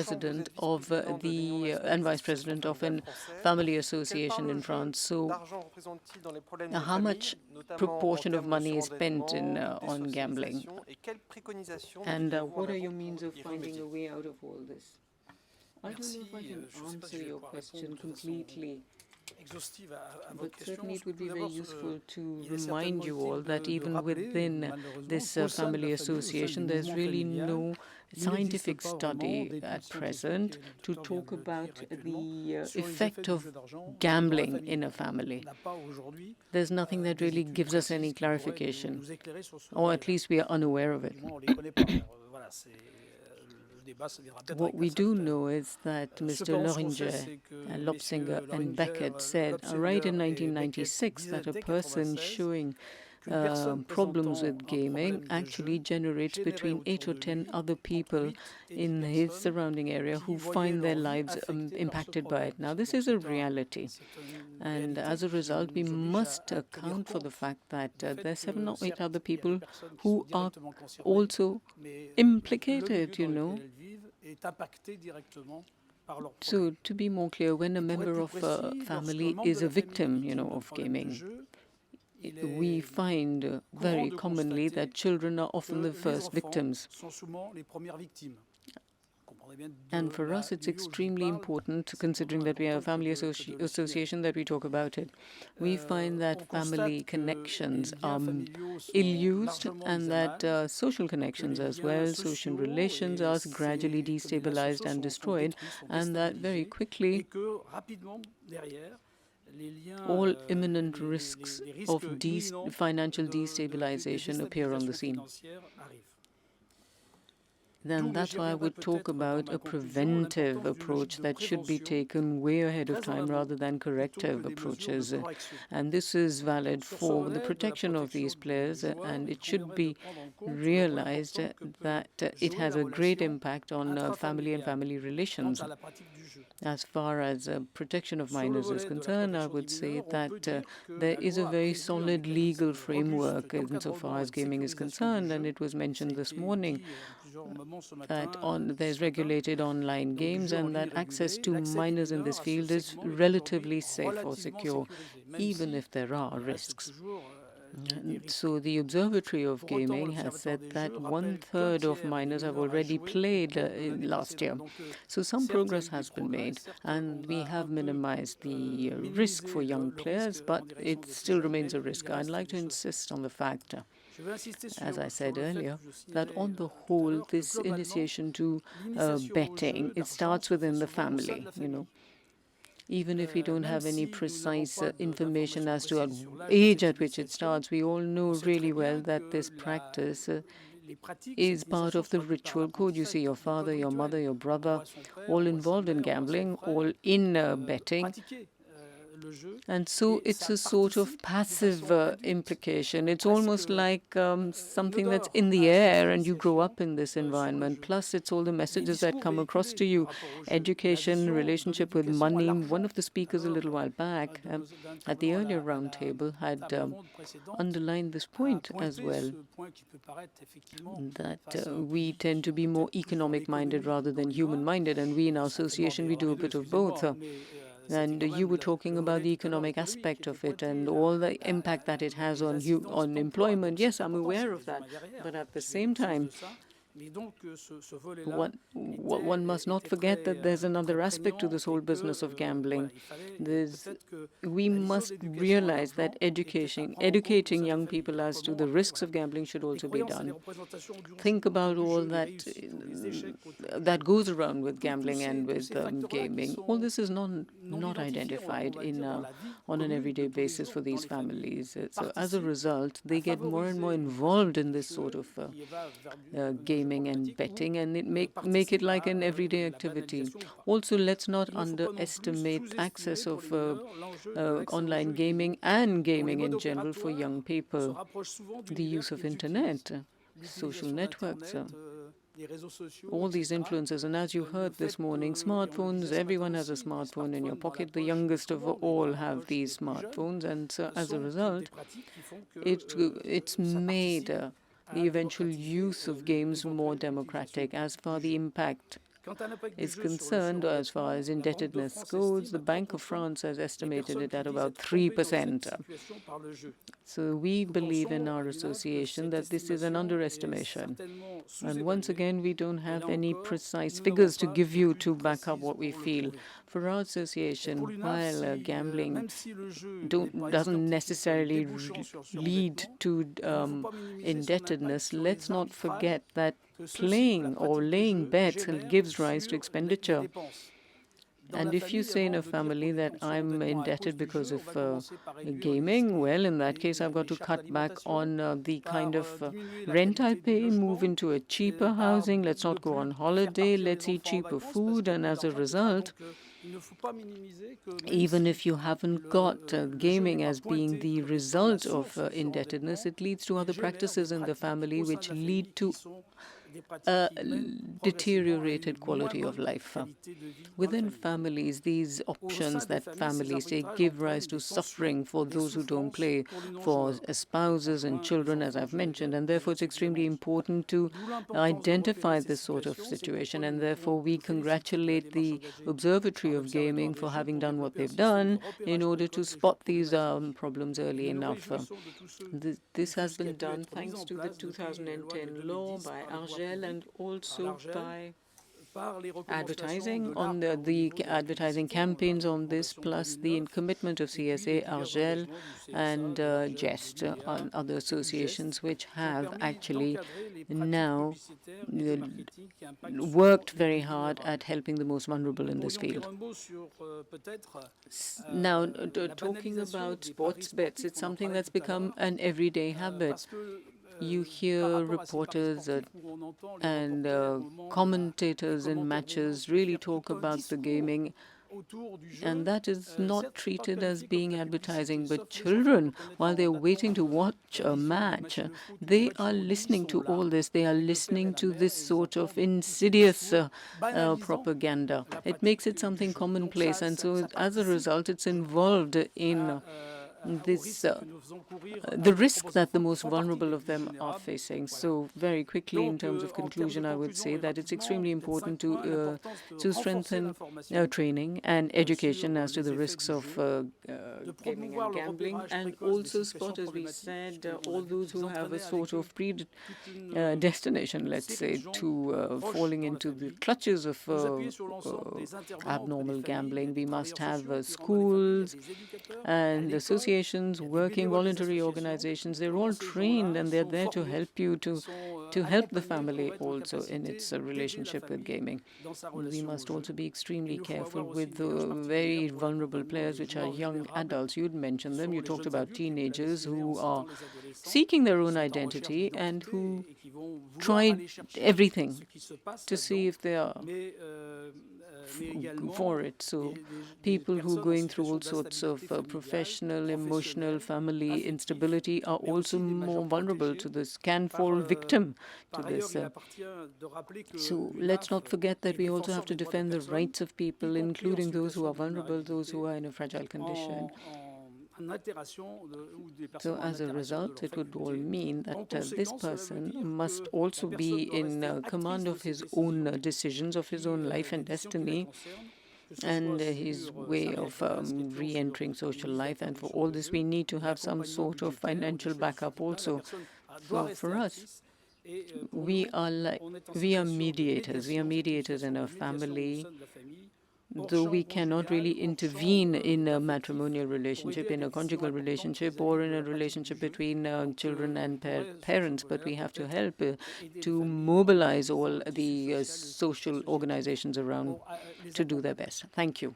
president of and vice president of a family association in France. So how much proportion of money is spent on gambling? And what are your means of finding a way out of all this? I don't know if I can answer your question completely, but certainly it would be very useful to remind you all that even within this family association, there's really no scientific study at present to talk about the effect of gambling in a family. There's nothing that really gives us any clarification, or at least we are unaware of it. What we do know is that Mr. Loringer, Lopsinger, and Beckett said right in 1996 that a person showing problems with gaming actually generates between 8 or 10 other people in his surrounding area who find their lives impacted by it. Now, this is a reality. And as a result, we must account for the fact that there are 7 or 8 other people who are also implicated, you know. So, to be more clear, when a member of a family is a victim, you know, of gaming, we find very commonly that children are often the first victims. And for us, it's extremely important, considering that we have a family association, that we talk about it. We find that family connections are ill-used and that social connections as well, social relations are gradually destabilized and destroyed, and that very quickly all imminent risks of financial destabilization appear on the scene. Then that's why I would talk about a preventive approach that should be taken way ahead of time rather than corrective approaches. And this is valid for the protection of these players, and it should be realized that it has a great impact on family and family relations. As far as protection of minors is concerned, I would say that there is a very solid legal framework insofar as gaming is concerned, and it was mentioned this morning that there's regulated online games and that access to minors in this field is relatively safe or secure, even if there are risks. So the Observatory of Gaming has said that 1/3 of minors have already played last year. So some progress has been made, and we have minimized the risk for young players, but it still remains a risk. I'd like to insist on the fact, as I said earlier, that on the whole, this initiation to betting, it starts within the family, you know. Even if we don't have any precise information as to the age at which it starts, we all know really well that this practice is part of the ritual code. You see your father, your mother, your brother, all involved in gambling, all in betting. And so it's a sort of passive implication. It's almost like something that's in the air, and you grow up in this environment. Plus, it's all the messages that come across to you. Education, relationship with money. One of the speakers a little while back at the earlier roundtable had underlined this point as well, that we tend to be more economic-minded rather than human-minded, and we in our association, we do a bit of both. And you were talking about the economic aspect of it and all the impact that it has on employment. Yes, I'm aware of that. But at the same time, one must not forget that there's another aspect to this whole business of gambling. We must realize that educating young people as to the risks of gambling should also be done. Think about all that goes around with gambling and with gaming. All this is not identified on an everyday basis for these families. So as a result, they get more and more involved in this sort of gaming and betting, and it make it like an everyday activity. Also, let's not underestimate access of online gaming and gaming in general for young people. The use of internet, social networks, all these influences. And as you heard this morning, smartphones, everyone has a smartphone in your pocket. The youngest of all have these smartphones, and so as a result, it's made the eventual use of games more democratic. As for the impact is concerned, as far as indebtedness goes, the Bank of France has estimated it at about 3%. So we believe in our association that this is an underestimation. And once again, we don't have any precise figures to give you to back up what we feel. For our association, while gambling doesn't necessarily lead to indebtedness, let's not forget that playing or laying bets gives rise to expenditure. And if you say in a family that I'm indebted because of gaming, well, in that case, I've got to cut back on the kind of rent I pay, move into a cheaper housing, let's not go on holiday, let's eat cheaper food, and as a result, even if you haven't got gaming as being the result of indebtedness, it leads to other practices in the family which lead to deteriorated quality of life. Within families, these options that families take give rise to suffering for those who don't play, for spouses and children, as I've mentioned, and therefore it's extremely important to identify this sort of situation, and therefore we congratulate the Observatory of Gaming for having done what they've done in order to spot these problems early enough. This has been done thanks to the 2010 law by Arjel and also by advertising on the advertising campaigns on this, plus the commitment of CSA, Arjel, and Jest, on other associations which have actually now worked very hard at helping the most vulnerable in this field. Now, talking about sports bets, it's something that's become an everyday habit. You hear reporters and commentators in matches really talk about the gaming, and that is not treated as being advertising. But children, while they're waiting to watch a match, they are listening to all this. They are listening to this sort of insidious propaganda. It makes it something commonplace, and so as a result, it's involved in this the risk that the most vulnerable of them are facing. So very quickly, in terms of conclusion, I would say that it's extremely important to strengthen training and education as to the risks of gaming and gambling, and also spot, as we said, all those who have a sort of predestination, let's say, to falling into the clutches of abnormal gambling. We must have schools and associations, working voluntary organizations. They're all trained and they're there to help you to help the family also in its relationship with gaming. We must also be extremely careful with the very vulnerable players, which are young adults. You'd mentioned them. You talked about teenagers who are seeking their own identity and who try everything to see if they are for it. So people who are going through all sorts of professional, emotional, family instability are also more vulnerable to this, can fall victim to this. So let's not forget that we also have to defend the rights of people, including those who are vulnerable, those who are in a fragile condition. So as a result, it would all mean that this person must also be in command of his own decisions, of his own life and destiny, and his way of re-entering social life. And for all this, we need to have some sort of financial backup also. So for us, we are mediators. We are mediators in a family. Though we cannot really intervene in a matrimonial relationship, in a conjugal relationship, or in a relationship between children and parents, but we have to help to mobilize all the social organizations around to do their best. Thank you.